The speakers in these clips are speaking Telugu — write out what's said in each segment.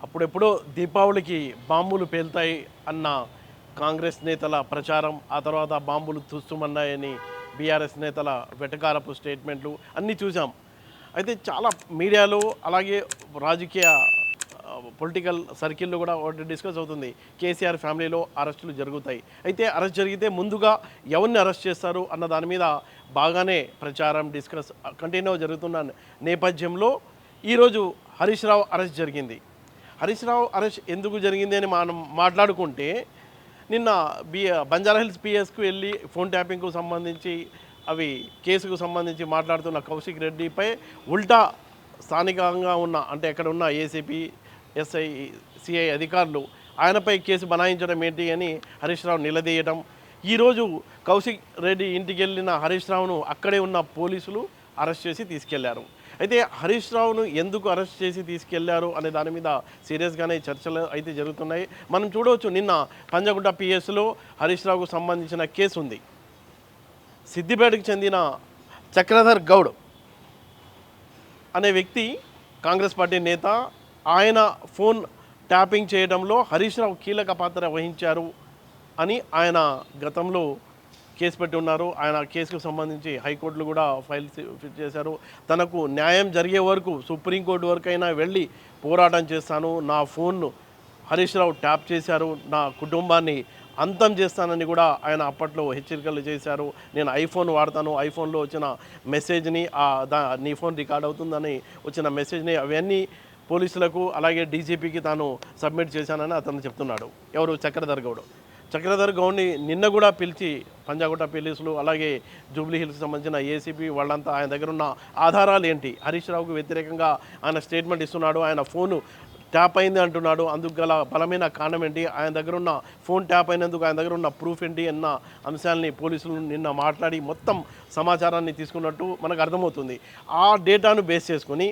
అప్పుడెప్పుడో దీపావళికి బాంబులు పేలుతాయి అన్న కాంగ్రెస్ నేతల ప్రచారం, ఆ తర్వాత బాంబులు తుస్సుమన్నాయని బీఆర్ఎస్ నేతల వెటకారపు స్టేట్మెంట్లు అన్నీ చూసాం. అయితే చాలా మీడియాలో అలాగే రాజకీయ పొలిటికల్ సర్కిల్లో కూడా ఒకటి డిస్కస్ అవుతుంది. కేసీఆర్ ఫ్యామిలీలో అరెస్టులు జరుగుతాయి. అయితే అరెస్ట్ జరిగితే ముందుగా ఎవరిని అరెస్ట్ చేస్తారు అన్న దాని మీద బాగానే ప్రచారం డిస్కస్ కంటిన్యూ జరుగుతున్న నేపథ్యంలో ఈరోజు హరీష్ రావు అరెస్ట్ జరిగింది. హరీష్ రావు అరెస్ట్ ఎందుకు జరిగింది అని మనం మాట్లాడుకుంటే, నిన్న బంజారాహిల్స్ పిఎస్కు వెళ్ళి ఫోన్ ట్యాపింగ్కు సంబంధించి కేసుకు సంబంధించి మాట్లాడుతున్న కౌశిక్ రెడ్డిపై ఉల్టా స్థానికంగా ఉన్న అంటే అక్కడ ఉన్న ఏసీపీ ఎస్ఐ సిఐ అధికారులు ఆయనపై కేసు బనాయించడం ఏంటి అని హరీష్ రావు నిలదీయడం. ఈరోజు కౌశిక్ రెడ్డి ఇంటికి వెళ్ళిన హరీష్ రావును అక్కడే ఉన్న పోలీసులు అరెస్ట్ చేసి తీసుకెళ్లారు. అయితే హరీష్ రావును ఎందుకు అరెస్ట్ చేసి తీసుకెళ్లారు అనే దాని మీద సీరియస్గానే చర్చలు అయితే జరుగుతున్నాయి. మనం చూడవచ్చు, నిన్న పంజగుట్ట పిఎస్లో హరీష్ రావుకు సంబంధించిన కేసు ఉంది. సిద్దిపేటకు చెందిన చక్రధర్ గౌడ్ అనే వ్యక్తి కాంగ్రెస్ పార్టీ నేత. ఆయన ఫోన్ ట్యాపింగ్ చేయడంలో హరీష్ రావు కీలక పాత్ర వహించారు అని ఆయన గతంలో కేసు పెట్టి ఉన్నారు. ఆయన కేసుకు సంబంధించి హైకోర్టులు కూడా ఫైల్స్ ఫిట్ చేశారు. తనకు న్యాయం జరిగే వరకు సుప్రీంకోర్టు వరకైనా వెళ్ళి పోరాటం చేస్తాను, నా ఫోన్ను హరీష్ రావు ట్యాప్ చేశారు, నా కుటుంబాన్ని అంతం చేస్తానని కూడా ఆయన అప్పట్లో హెచ్చరికలు చేశారు. నేను ఐఫోన్ వాడతాను, ఐఫోన్లో వచ్చిన మెసేజ్ని నీ ఫోన్ రికార్డ్ అవుతుందని వచ్చిన మెసేజ్ని అవన్నీ పోలీసులకు అలాగే డీజీపీకి తాను సబ్మిట్ చేశానని అతను చెప్తున్నాడు. ఎవరు? చక్రధర్ గౌడ్ని నిన్న కూడా పిలిచి పంజాగుట్ట పోలీసులు అలాగే జూబ్లీ హిల్స్కి సంబంధించిన ఏసీపీ వాళ్ళంతా ఆయన దగ్గర ఉన్న ఆధారాలు ఏంటి, హరీష్ రావుకు వ్యతిరేకంగా ఆయన స్టేట్మెంట్ ఇస్తున్నాడు, ఆయన ఫోను ట్యాప్ అయింది అంటున్నాడు, అందుకు గల బలమైన కారణం ఏంటి, ఆయన దగ్గర ఉన్న ఫోన్ ట్యాప్ అయినందుకు ఆయన దగ్గర ఉన్న ప్రూఫ్ ఏంటి అన్న అంశాలని పోలీసులు నిన్న మాట్లాడి మొత్తం సమాచారాన్ని తీసుకున్నట్టు మనకు అర్థమవుతుంది. ఆ డేటాను బేస్ చేసుకొని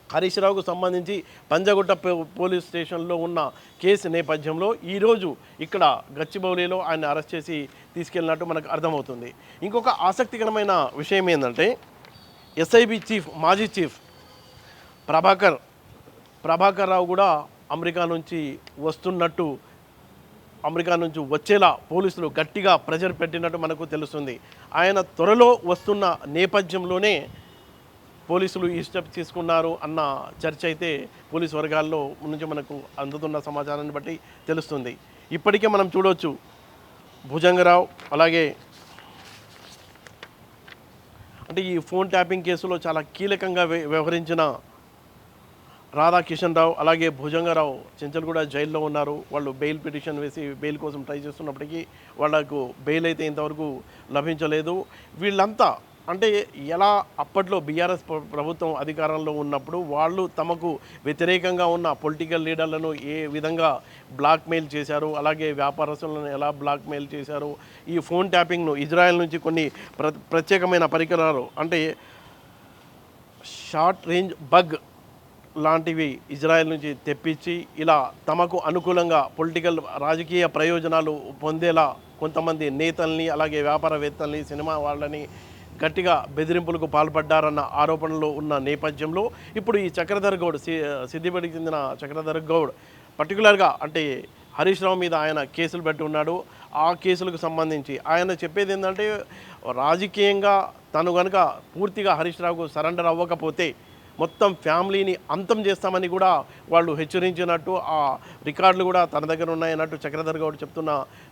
హరీష్ రావుకు సంబంధించి పంజగుట్ట పోలీస్ స్టేషన్లో ఉన్న కేసు నేపథ్యంలో ఈరోజు ఇక్కడ గచ్చిబౌలిలో ఆయన అరెస్ట్ చేసి తీసుకెళ్ళినట్టు మనకు అర్థమవుతుంది. ఇంకొక ఆసక్తికరమైన విషయం ఏంటంటే, ఎస్ఐబి చీఫ్ మాజీ చీఫ్ ప్రభాకర్ రావు కూడా అమెరికా నుంచి వచ్చేలా పోలీసులు గట్టిగా ప్రెజర్ పెట్టినట్టు మనకు తెలుస్తుంది. ఆయన త్వరలో వస్తున్న నేపథ్యంలోనే పోలీసులు ఈ స్టెప్ తీసుకున్నారు అన్న చర్చ అయితే పోలీసు వర్గాల్లో నుంచి మనకు అందుతున్న సమాచారాన్ని బట్టి తెలుస్తుంది. ఇప్పటికే మనం చూడవచ్చు, భుజంగరావు అలాగే అంటే ఈ ఫోన్ ట్యాపింగ్ కేసులో చాలా కీలకంగా వ్యవహరించిన రాధాకిషన్ రావు అలాగే భుజంగరావు చెంచల్గూడ జైల్లో ఉన్నారు. వాళ్ళు బెయిల్ పిటిషన్ వేసి బెయిల్ కోసం ట్రై చేస్తున్నప్పటికీ వాళ్లకు బెయిల్ అయితే ఇంతవరకు లభించలేదు. వీళ్ళంతా అంటే ఎలా అప్పట్లో బీఆర్ఎస్ ప్రభుత్వం అధికారంలో ఉన్నప్పుడు వాళ్ళు తమకు వ్యతిరేకంగా ఉన్న పొలిటికల్ లీడర్లను ఏ విధంగా బ్లాక్మెయిల్ చేశారు, అలాగే వ్యాపారస్తులను ఎలా బ్లాక్మెయిల్ చేశారు, ఈ ఫోన్ ట్యాపింగ్ను ఇజ్రాయెల్ నుంచి కొన్ని ప్రత్యేకమైన పరికరాలు అంటే షార్ట్ రేంజ్ బగ్ లాంటివి ఇజ్రాయెల్ నుంచి తెప్పించి ఇలా తమకు అనుకూలంగా పొలిటికల్ రాజకీయ ప్రయోజనాలు పొందేలా కొంతమంది నేతల్ని అలాగే వ్యాపారవేత్తల్ని సినిమా వాళ్ళని గట్టిగా బెదిరింపులకు పాల్పడ్డారన్న ఆరోపణలు ఉన్న నేపథ్యంలో ఇప్పుడు ఈ చక్రధర్ గౌడ్ సిద్దిపేటకి చెందిన చక్రధర్ గౌడ్ పర్టికులర్గా అంటే హరీష్ రావు మీద ఆయన కేసులు పెట్టి ఉన్నాడు. ఆ కేసులకు సంబంధించి ఆయన చెప్పేది ఏంటంటే, రాజకీయంగా తను కనుక పూర్తిగా హరీష్ రావుకు సరెండర్ అవ్వకపోతే మొత్తం ఫ్యామిలీని అంతం చేస్తామని కూడా వాళ్ళు హెచ్చరించినట్టు ఆ రికార్డులు కూడా తన దగ్గర ఉన్నాయన్నట్టు చక్రధర్ గౌడ్ చెప్తున్న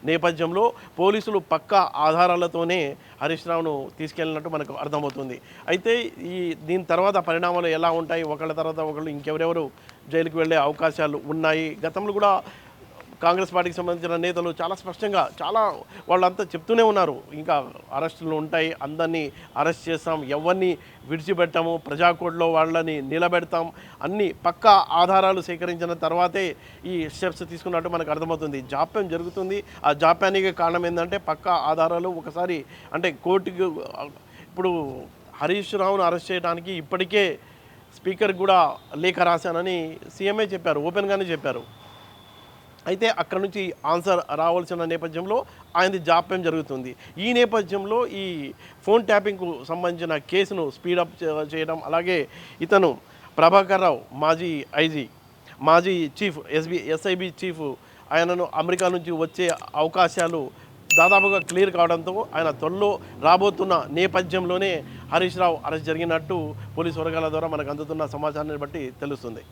నేపథ్యంలో పోలీసులు పక్కా ఆధారాలతోనే హరీష్ రావును తీసుకెళ్ళినట్టు మనకు అర్థమవుతుంది. అయితే దీని తర్వాత పరిణామాలు ఎలా ఉంటాయి, ఒకళ్ళ తర్వాత ఒకళ్ళు ఇంకెవరెవరు జైలుకు వెళ్ళే అవకాశాలు ఉన్నాయి. గతంలో కూడా కాంగ్రెస్ పార్టీకి సంబంధించిన నేతలు చాలా స్పష్టంగా వాళ్ళంతా చెప్తూనే ఉన్నారు, ఇంకా అరెస్టులు ఉంటాయి, అందరినీ అరెస్ట్ చేస్తాం, ఎవరిని విడిచిపెట్టాము, ప్రజాకోర్టులో వాళ్ళని నిలబెడతాం, అన్ని పక్కా ఆధారాలు సేకరించిన తర్వాతే ఈ స్టెప్స్ తీసుకున్నట్టు మనకు అర్థమవుతుంది. జాప్యం జరుగుతుంది. ఆ జాప్యానికి కారణం ఏంటంటే పక్కా ఆధారాలు ఒకసారి అంటే కోర్టుకు ఇప్పుడు హరీష్ రావును అరెస్ట్ చేయడానికి ఇప్పటికే స్పీకర్ కూడా లేఖ రాశానని సీఎంఏ చెప్పారు, ఓపెన్గానే చెప్పారు. అయితే అక్కడ నుంచి ఆన్సర్ రావాల్సిన నేపథ్యంలో ఆయనది జాప్యం జరుగుతుంది. ఈ నేపథ్యంలో ఈ ఫోన్ ట్యాపింగ్కు సంబంధించిన కేసును స్పీడప్ చేయడం అలాగే ఇతను ప్రభాకర్ రావు మాజీ ఐజీ మాజీ చీఫ్ ఎస్ఐబి చీఫ్ ఆయనను అమెరికా నుంచి వచ్చే అవకాశాలు దాదాపుగా క్లియర్ కావడంతో ఆయన త్వరలో రాబోతున్న నేపథ్యంలోనే హరీష్ రావు అరెస్ట్ జరిగినట్టు పోలీసు వర్గాల ద్వారా మనకు అందుతున్న సమాచారాన్ని బట్టి తెలుస్తుంది.